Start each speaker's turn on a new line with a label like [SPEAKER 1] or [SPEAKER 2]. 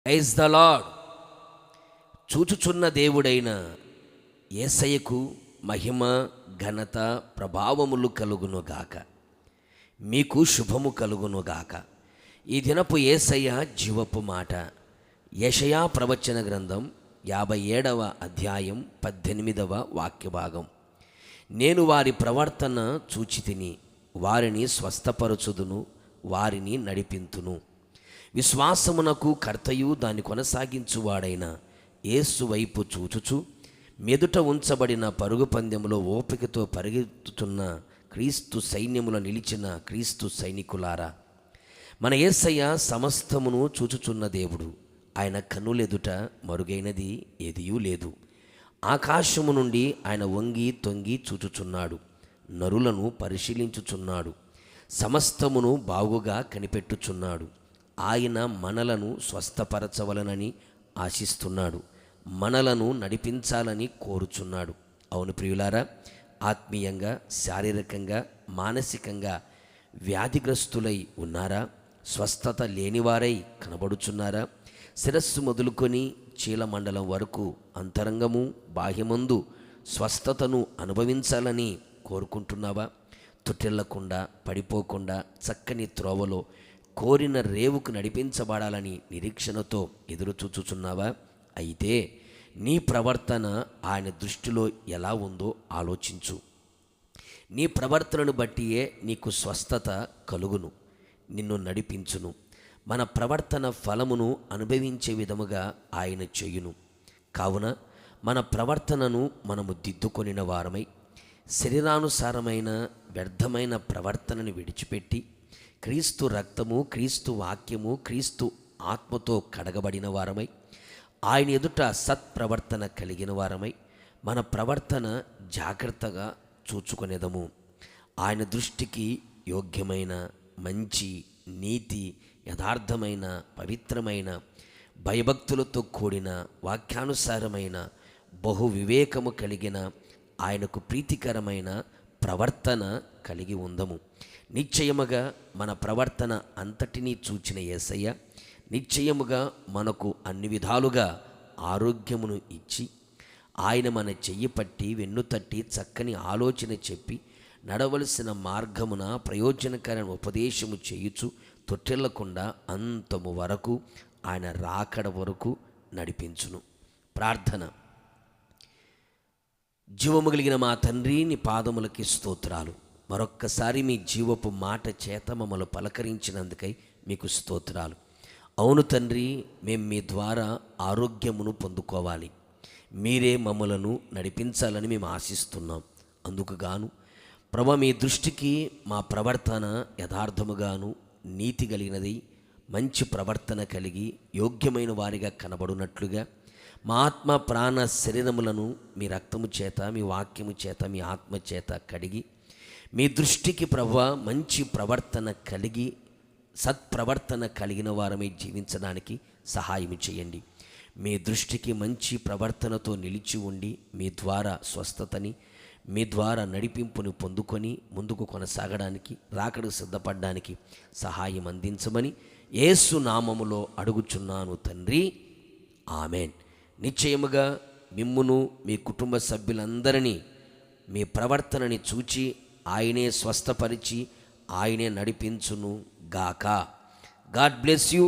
[SPEAKER 1] Praise the lord. చూచుచున్న దేవుడైన యేసయ్యకు మహిమ, ఘనత, ప్రభావములు కలుగునుగాక. మీకు శుభము కలుగునుగాక. ఈ దినపు యేసయ్య జీవపు మాట. యెషయా ప్రవచన గ్రంథం 57వ అధ్యాయం 18వ వాక్యభాగం. నేను వారి ప్రవర్తన చూచితిని, వారిని స్వస్థపరచుదును, వారిని నడిపింతును. విశ్వాసమునకు కర్తయు దాన్ని కొనసాగించువాడైన యేసు వైపు చూచుచు మెదుట ఉంచబడిన పరుగు పందెములో ఓపికతో పరిగెత్తుతున్న క్రీస్తు సైన్యములో నిలిచిన క్రీస్తు సైనికులారా, మన యేసయ్య సమస్తమును చూచుచున్న దేవుడు. ఆయన కన్నులెదుట మరుగైనది ఏదియూ లేదు. ఆకాశము నుండి ఆయన వంగి తొంగి చూచుచున్నాడు, నరులను పరిశీలించుచున్నాడు, సమస్తమును బాగుగా కనిపెట్టుచున్నాడు. ఆయన మనలను స్వస్థపరచవలనని ఆశిస్తున్నాడు, మనలను నడిపించాలని కోరుచున్నాడు. అవును ప్రియులారా, ఆత్మీయంగా, శారీరకంగా, మానసికంగా వ్యాధిగ్రస్తులై ఉన్నారా? స్వస్థత లేనివారై కనబడుచున్నారా? శిరస్సు మొదలుకొని చీలమండలం వరకు అంతరంగము బాహ్యమందు స్వస్థతను అనుభవించాలని కోరుకుంటున్నావా? తొట్టిల్లకుండా, పడిపోకుండా చక్కని త్రోవలో కోరిన రేవుకు నడిపించబడాలని నిరీక్షణతో ఎదురుచూచుచున్నావా? అయితే నీ ప్రవర్తన ఆయన దృష్టిలో ఎలా ఉందో ఆలోచించు. నీ ప్రవర్తనను బట్టియే నీకు స్వస్థత కలుగును, నిన్ను నడిపించును. మన ప్రవర్తన ఫలమును అనుభవించే విధముగా ఆయన చేయును. కావున మన ప్రవర్తనను మనము దిద్దుకొనిన వారమై శరీరానుసారమైన వ్యర్థమైన ప్రవర్తనని విడిచిపెట్టి క్రీస్తు రక్తము, క్రీస్తు వాక్యము, క్రీస్తు ఆత్మతో కడగబడిన వారమై ఆయన ఎదుట సత్ప్రవర్తన కలిగిన వారమై మన ప్రవర్తన జాగ్రత్తగా చూచుకునేదము. ఆయన దృష్టికి యోగ్యమైన, మంచి, నీతి, యథార్థమైన, పవిత్రమైన, భయభక్తులతో కూడిన, వాక్యానుసారమైన, బహు వివేకము కలిగిన, ఆయనకు ప్రీతికరమైన ప్రవర్తన కలిగి ఉందము. నిశ్చయముగా మన ప్రవర్తన అంతటినీ చూచిన యేసయ్య నిశ్చయముగా మనకు అన్ని విధాలుగా ఆరోగ్యమును ఇచ్చి ఆయన మన చెయ్యి పట్టి వెన్ను తట్టి చక్కని ఆలోచన చెప్పి నడవలసిన మార్గమున ప్రయోజనకరమైన ఉపదేశము చేయుచు తొట్టిల్లకుండా అంతము వరకు ఆయన రాకడ వరకు నడిపించును. ప్రార్థన. జీవము కలిగిన మా తండ్రి, నీ పాదములకి స్తోత్రాలు. మరొక్కసారి మీ జీవపు మాట చేత మమ్మల్ని పలకరించినందుకై మీకు స్తోత్రాలు. అవును తండ్రి, మేము మీ ద్వారా ఆరోగ్యమును పొందుకోవాలి. మీరే మమ్మలను నడిపించాలని మేము ఆశిస్తున్నాం. అందుకు గాను ప్రభు, మీ దృష్టికి మా ప్రవర్తన యథార్థముగాను నీతి కలిగినది, మంచి ప్రవర్తన కలిగి యోగ్యమైన వారిగా కనబడినట్లుగా మా ఆత్మ, ప్రాణ, శరీరములను మీ రక్తము చేత, మీ వాక్యము చేత, మీ ఆత్మ చేత కడిగి మీ దృష్టికి ప్రభువా మంచి ప్రవర్తన కలిగి సత్ప్రవర్తన కలిగిన వారమై జీవించడానికి సహాయం చేయండి. మీ దృష్టికి మంచి ప్రవర్తనతో నిలిచి ఉండి మీ ద్వారా స్వస్థతని, మీ ద్వారా నడిపింపుని పొందుకొని ముందుకు కొనసాగడానికి, రాకడకు సిద్ధపడడానికి సహాయం అందించమని యేసు నామములో అడుగుచున్నాను తండ్రి, ఆమెన్. నిశ్చయముగా మిమ్మును, మీ కుటుంబ సభ్యులందరినీ మీ ప్రవర్తనని చూచి ఆయనే స్వస్థపరిచి ఆయనే నడిపించును గాక. God bless you.